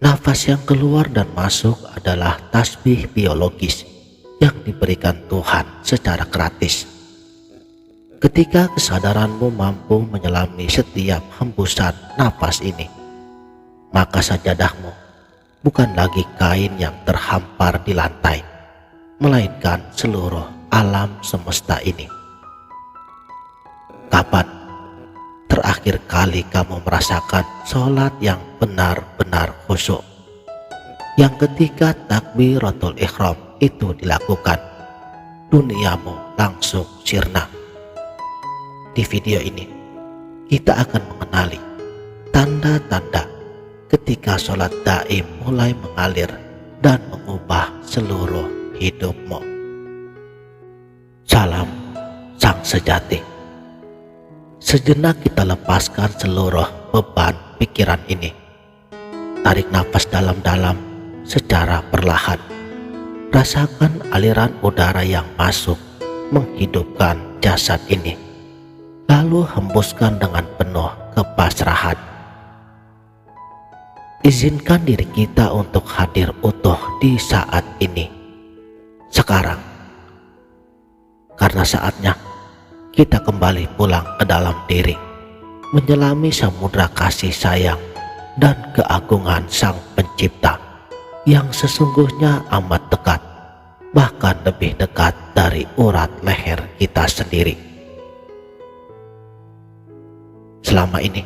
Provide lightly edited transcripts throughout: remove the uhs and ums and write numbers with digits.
Nafas yang keluar dan masuk adalah tasbih biologis yang diberikan Tuhan secara gratis. Ketika kesadaranmu mampu menyelami setiap hembusan nafas ini, maka sajadahmu bukan lagi kain yang terhampar di lantai, melainkan seluruh alam semesta ini. Kapan terakhir kali kamu merasakan sholat yang benar-benar khusyuk, yang ketika takbiratul ihram itu dilakukan, duniamu langsung sirna? Di video ini kita akan mengenali tanda-tanda ketika sholat daim mulai mengalir dan mengubah seluruh hidupmu. Salam sang sejati. Sejenak kita lepaskan seluruh beban pikiran ini. Tarik nafas dalam-dalam secara perlahan. Rasakan aliran udara yang masuk menghidupkan jasad ini. Lalu hembuskan dengan penuh kepasrahan. Izinkan diri kita untuk hadir utuh di saat ini, sekarang. Karena saatnya kita kembali pulang ke dalam diri, menyelami samudra kasih sayang dan keagungan Sang Pencipta yang sesungguhnya amat dekat, bahkan lebih dekat dari urat leher kita sendiri. Selama ini,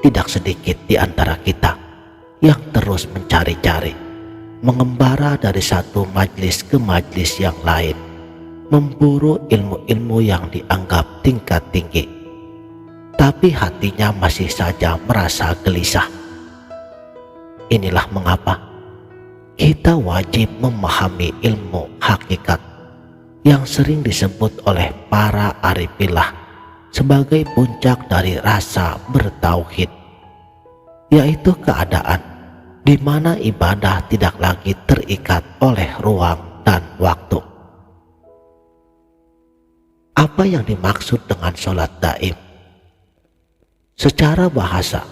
tidak sedikit di antara kita yang terus mencari-cari, mengembara dari satu majlis ke majlis yang lain, memburu ilmu-ilmu yang dianggap tingkat tinggi, tapi hatinya masih saja merasa gelisah. Inilah mengapa kita wajib memahami ilmu hakikat yang sering disebut oleh para arifillah sebagai puncak dari rasa bertauhid, yaitu keadaan di mana ibadah tidak lagi terikat oleh ruang dan waktu. Apa yang dimaksud dengan sholat daim? Secara bahasa,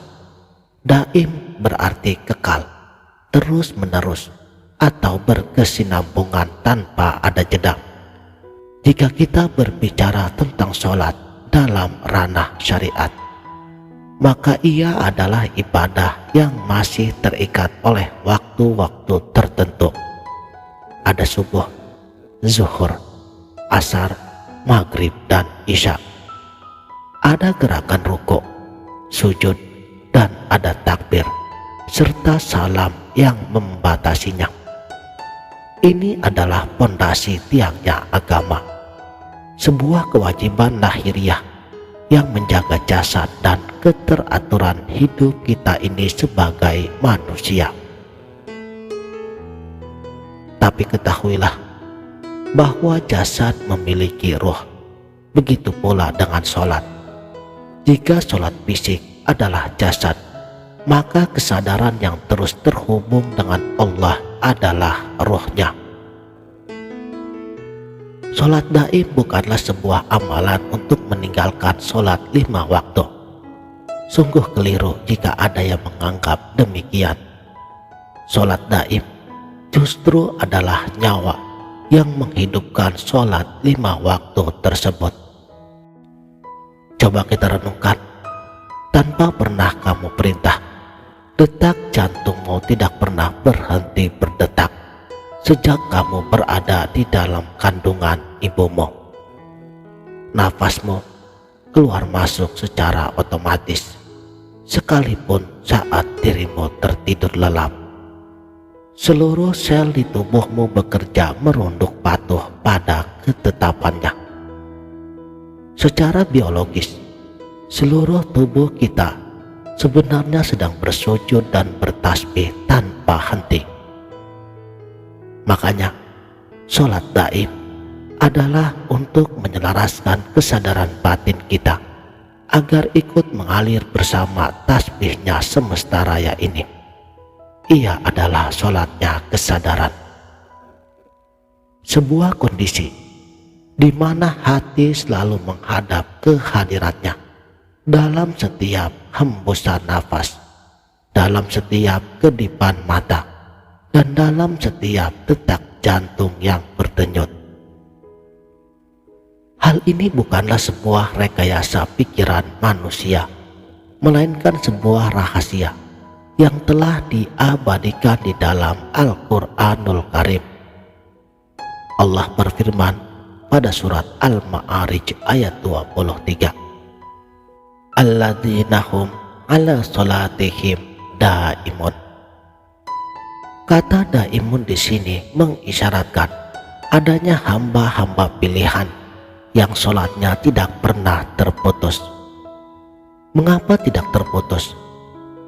daim berarti kekal, terus-menerus, atau berkesinambungan tanpa ada jeda. Jika kita berbicara tentang sholat dalam ranah syariat, maka ia adalah ibadah yang masih terikat oleh waktu-waktu tertentu. Ada subuh, zuhur, asar, maghrib, dan isya. Ada gerakan rukuk, sujud, dan ada takbir, serta salam yang membatasinya. Ini adalah pondasi tiangnya agama, sebuah kewajiban lahiriah yang menjaga jasad dan keteraturan hidup kita ini sebagai manusia. Tapi ketahuilah bahwa jasad memiliki ruh. Begitu pula dengan sholat. Jika sholat fisik adalah jasad, maka kesadaran yang terus terhubung dengan Allah adalah ruhnya. Sholat daim bukanlah sebuah amalan untuk meninggalkan sholat 5 waktu. Sungguh keliru jika ada yang menganggap demikian. Sholat daim justru adalah nyawa yang menghidupkan sholat 5 waktu tersebut. Coba kita renungkan, tanpa pernah kamu perintah, detak jantungmu tidak pernah berhenti berdetak sejak kamu berada di dalam kandungan ibumu. Nafasmu keluar masuk secara otomatis, sekalipun saat dirimu tertidur lelap. Seluruh sel di tubuhmu bekerja merunduk patuh pada ketetapannya. Secara biologis, seluruh tubuh kita sebenarnya sedang bersujud dan bertasbih tanpa henti. Makanya, sholat daim adalah untuk menyelaraskan kesadaran batin kita agar ikut mengalir bersama tasbihnya semesta raya ini. Ia adalah sholatnya kesadaran. Sebuah kondisi di mana hati selalu menghadap ke hadiratnya dalam setiap hembusan nafas, dalam setiap kedipan mata, dan dalam setiap detak jantung yang berdenyut. Hal ini bukanlah sebuah rekayasa pikiran manusia, melainkan sebuah rahasia yang telah diabadikan di dalam Al-Quranul Karim. Allah berfirman pada surat Al-Ma'arij ayat 23, Alladzina hum ala salatihim daimun. Kata daimun di sini mengisyaratkan adanya hamba-hamba pilihan yang sholatnya tidak pernah terputus. Mengapa tidak terputus?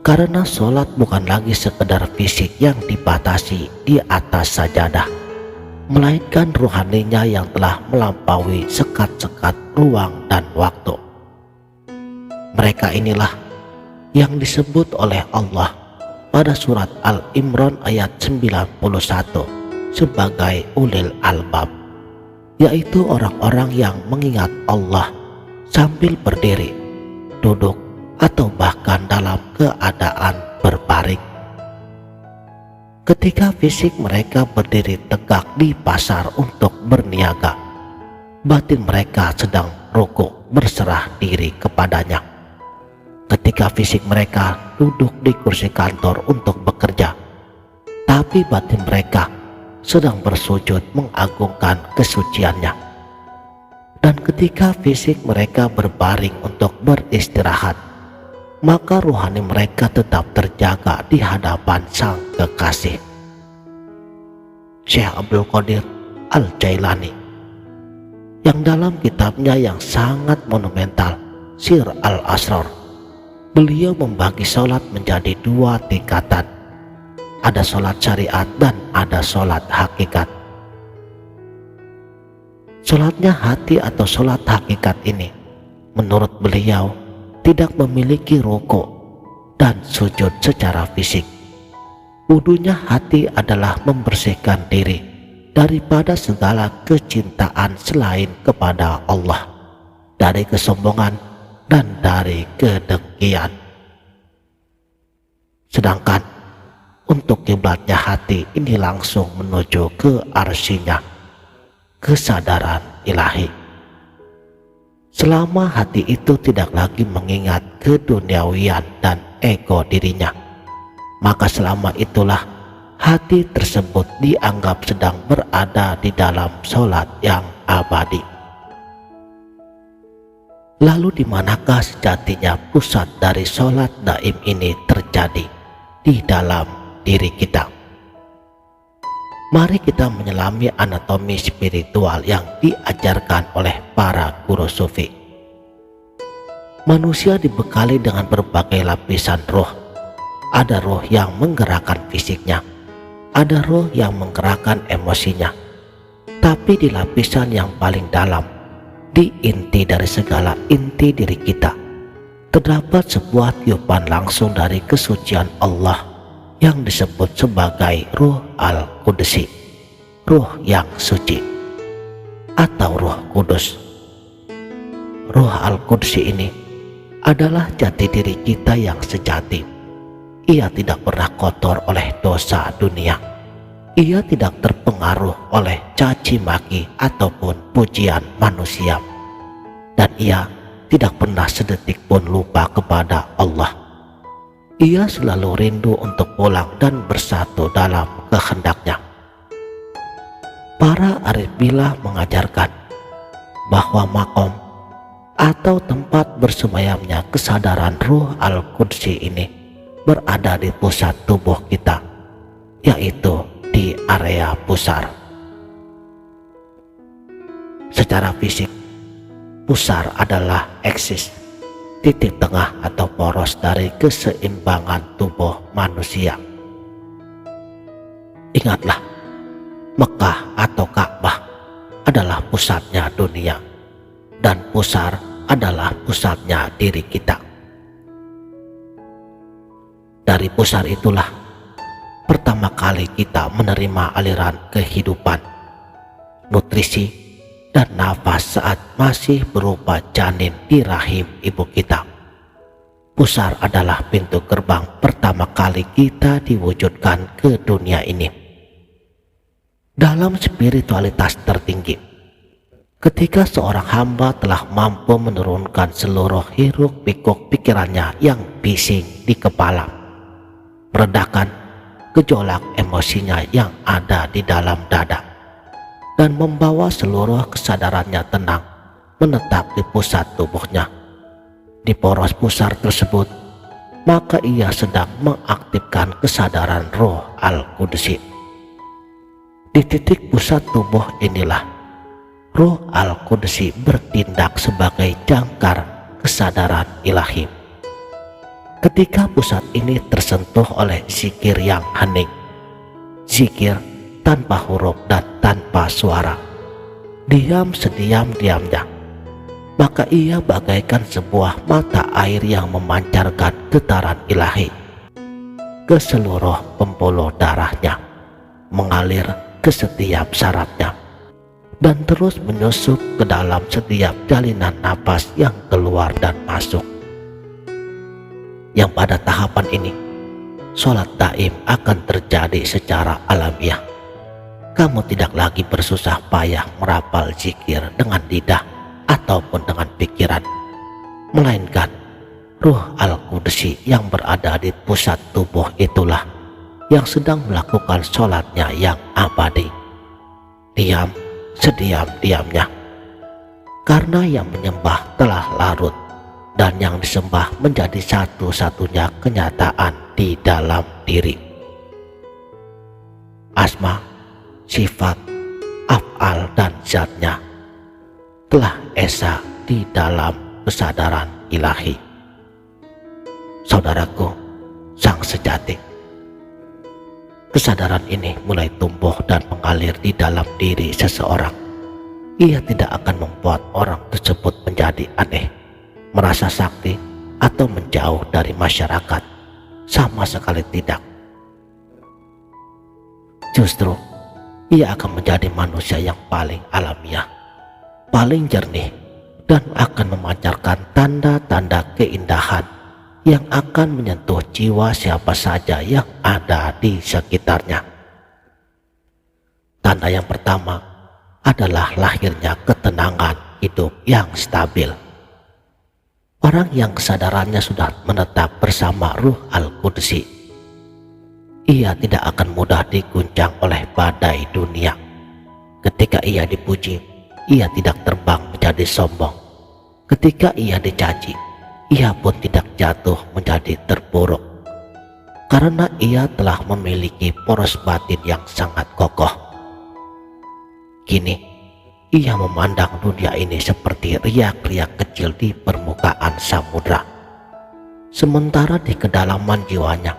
Karena sholat bukan lagi sekedar fisik yang dibatasi di atas sajadah, melainkan rohaninya yang telah melampaui sekat-sekat ruang dan waktu. Mereka inilah yang disebut oleh Allah pada surat Al-Imran ayat 91 sebagai ulil albab, yaitu orang-orang yang mengingat Allah sambil berdiri, duduk, atau bahkan dalam keadaan berbaring. Ketika fisik mereka berdiri tegak di pasar untuk berniaga, batin mereka sedang rukuk berserah diri kepadanya. Ketika fisik mereka duduk di kursi kantor untuk bekerja, tapi batin mereka sedang bersujud mengagungkan kesuciannya. Dan ketika fisik mereka berbaring untuk beristirahat, maka rohani mereka tetap terjaga di hadapan Sang Kekasih. Syekh Abdul Qadir Al-Jailani, yang dalam kitabnya yang sangat monumental, Sir Al-Asrar, beliau membagi sholat menjadi dua tingkatan. Ada sholat syariat dan ada sholat hakikat. Sholatnya hati atau sholat hakikat ini, menurut beliau, tidak memiliki rukuk dan sujud secara fisik. Wudunya hati adalah membersihkan diri daripada segala kecintaan selain kepada Allah, dari kesombongan dan dari kedengkian. Sedangkan untuk kiblatnya hati ini langsung menuju ke arsinya, kesadaran ilahi. Selama hati itu tidak lagi mengingat keduniawian dan ego dirinya, maka selama itulah hati tersebut dianggap sedang berada di dalam sholat yang abadi. Lalu di manakah sejatinya pusat dari sholat daim ini terjadi? Di dalam diri kita. Mari kita menyelami anatomi spiritual yang diajarkan oleh para guru sufi. Manusia dibekali dengan berbagai lapisan roh. Ada roh yang menggerakkan fisiknya, ada roh yang menggerakkan emosinya. Tapi di lapisan yang paling dalam, di inti dari segala inti diri kita, terdapat sebuah tiupan langsung dari kesucian Allah yang disebut sebagai Ruh Al-Qudsi, Ruh yang suci, atau Ruh Kudus. Ruh Al-Qudsi ini adalah jati diri kita yang sejati. Ia tidak pernah kotor oleh dosa dunia. Ia tidak terpengaruh oleh caci maki ataupun pujian manusia. Dan ia tidak pernah sedetik pun lupa kepada Allah. Ia selalu rindu untuk pulang dan bersatu dalam kehendaknya. Para arif billah mengajarkan bahwa makom atau tempat bersemayamnya kesadaran Ruh Al-Qudsi ini berada di pusat tubuh kita, yaitu di area pusar. Secara fisik, pusar adalah eksis, titik tengah atau poros dari keseimbangan tubuh manusia. Ingatlah, Mekah atau Ka'bah adalah pusatnya dunia, dan pusar adalah pusatnya diri kita. Dari pusar itulah pertama kali kita menerima aliran kehidupan, nutrisi, dan nafas saat masih berupa janin di rahim ibu kita. Pusar adalah pintu gerbang pertama kali kita diwujudkan ke dunia ini. Dalam spiritualitas tertinggi, ketika seorang hamba telah mampu menurunkan seluruh hiruk pikuk pikirannya yang bising di kepala, meredakan gejolak emosinya yang ada di dalam dada, dan membawa seluruh kesadarannya tenang menetap di pusat tubuhnya, di poros pusar tersebut, maka ia sedang mengaktifkan kesadaran Roh Al-Qudsi. Di titik pusat tubuh inilah Roh Al-Qudsi bertindak sebagai jangkar kesadaran ilahi. Ketika pusat ini tersentuh oleh zikir yang hening, zikir tanpa huruf dan tanpa suara, diam sediam-diamnya, maka ia bagaikan sebuah mata air yang memancarkan getaran ilahi ke seluruh pembuluh darahnya, mengalir ke setiap sarafnya, dan terus menyusup ke dalam setiap jalinan napas yang keluar dan masuk. Yang pada tahapan ini, sholat daim akan terjadi secara alamiah. Kamu tidak lagi bersusah payah merapal zikir dengan lidah ataupun dengan pikiran, melainkan Ruh Al-Qudsi yang berada di pusat tubuh itulah yang sedang melakukan sholatnya yang abadi, diam sediam-diamnya, karena yang menyembah telah larut dan yang disembah menjadi satu-satunya kenyataan di dalam diri. Asma, sifat, af'al dan zatnya telah esa di dalam kesadaran ilahi. Saudaraku, sang sejati, kesadaran ini mulai tumbuh dan mengalir di dalam diri seseorang. Ia tidak akan membuat orang tersebut menjadi aneh, merasa sakti, atau menjauh dari masyarakat. Sama sekali tidak. Justru, ia akan menjadi manusia yang paling alamiah, paling jernih, dan akan memancarkan tanda-tanda keindahan yang akan menyentuh jiwa siapa saja yang ada di sekitarnya. Tanda yang pertama adalah lahirnya ketenangan hidup yang stabil. Orang yang kesadarannya sudah menetap bersama Ruh Al-Qudsi, ia tidak akan mudah diguncang oleh badai dunia. Ketika ia dipuji, ia tidak terbang menjadi sombong. Ketika ia dicaci, ia pun tidak jatuh menjadi terpuruk, karena ia telah memiliki poros batin yang sangat kokoh. Kini, ia memandang dunia ini seperti riak-riak kecil di permukaan samudra. Sementara di kedalaman jiwanya,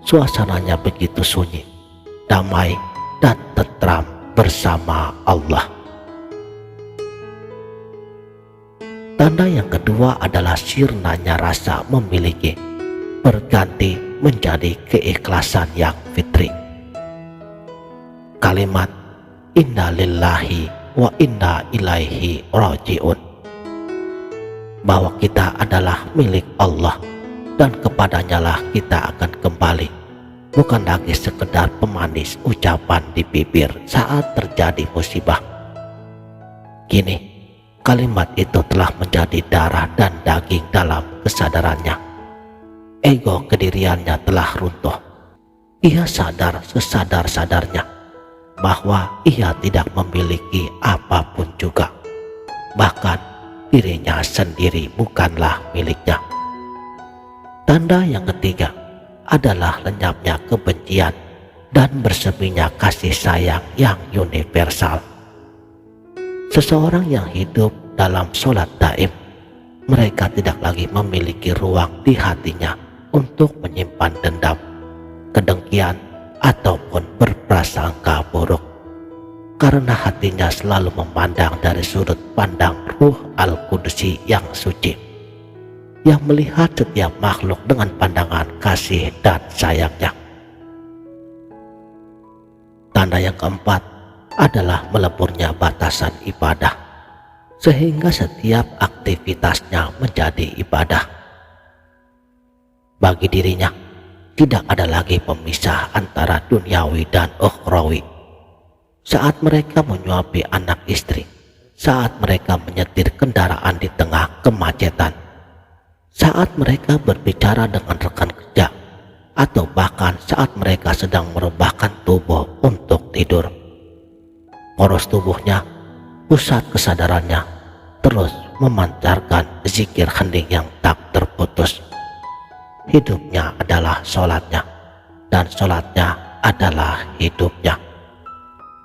suasananya begitu sunyi, damai, dan tentram bersama Allah. Tanda yang kedua adalah sirnanya rasa memiliki, berganti menjadi keikhlasan yang fitri. Kalimat inna lillahi wa inna ilaihi raji'un, bahwa kita adalah milik Allah dan kepadanya lah kita akan kembali, bukan lagi sekedar pemanis ucapan di bibir saat terjadi musibah. Kini kalimat itu telah menjadi darah dan daging dalam kesadarannya. Ego kediriannya telah runtuh. Ia sadar sesadar-sadarnya bahwa ia tidak memiliki apapun juga. Bahkan dirinya sendiri bukanlah miliknya. Tanda yang ketiga adalah lenyapnya kebencian dan berseminya kasih sayang yang universal. Seseorang yang hidup dalam sholat daim, mereka tidak lagi memiliki ruang di hatinya untuk menyimpan dendam, kedengkian, ataupun berprasangka buruk, karena hatinya selalu memandang dari sudut pandang Ruh Al-Qudsi yang suci, yang melihat setiap makhluk dengan pandangan kasih dan sayangnya. Tanda yang keempat adalah meleburnya batasan ibadah, sehingga setiap aktivitasnya menjadi ibadah. Bagi dirinya, tidak ada lagi pemisah antara duniawi dan ukhrawi. Saat mereka menyuapi anak istri, saat mereka menyetir kendaraan di tengah kemacetan, saat mereka berbicara dengan rekan kerja, atau bahkan saat mereka sedang merebahkan tubuh untuk tidur. Poros tubuhnya, pusat kesadarannya, terus memancarkan zikir hening yang tak terputus. Hidupnya adalah sholatnya, dan sholatnya adalah hidupnya.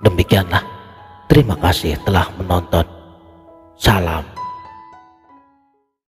Demikianlah, terima kasih telah menonton. Salam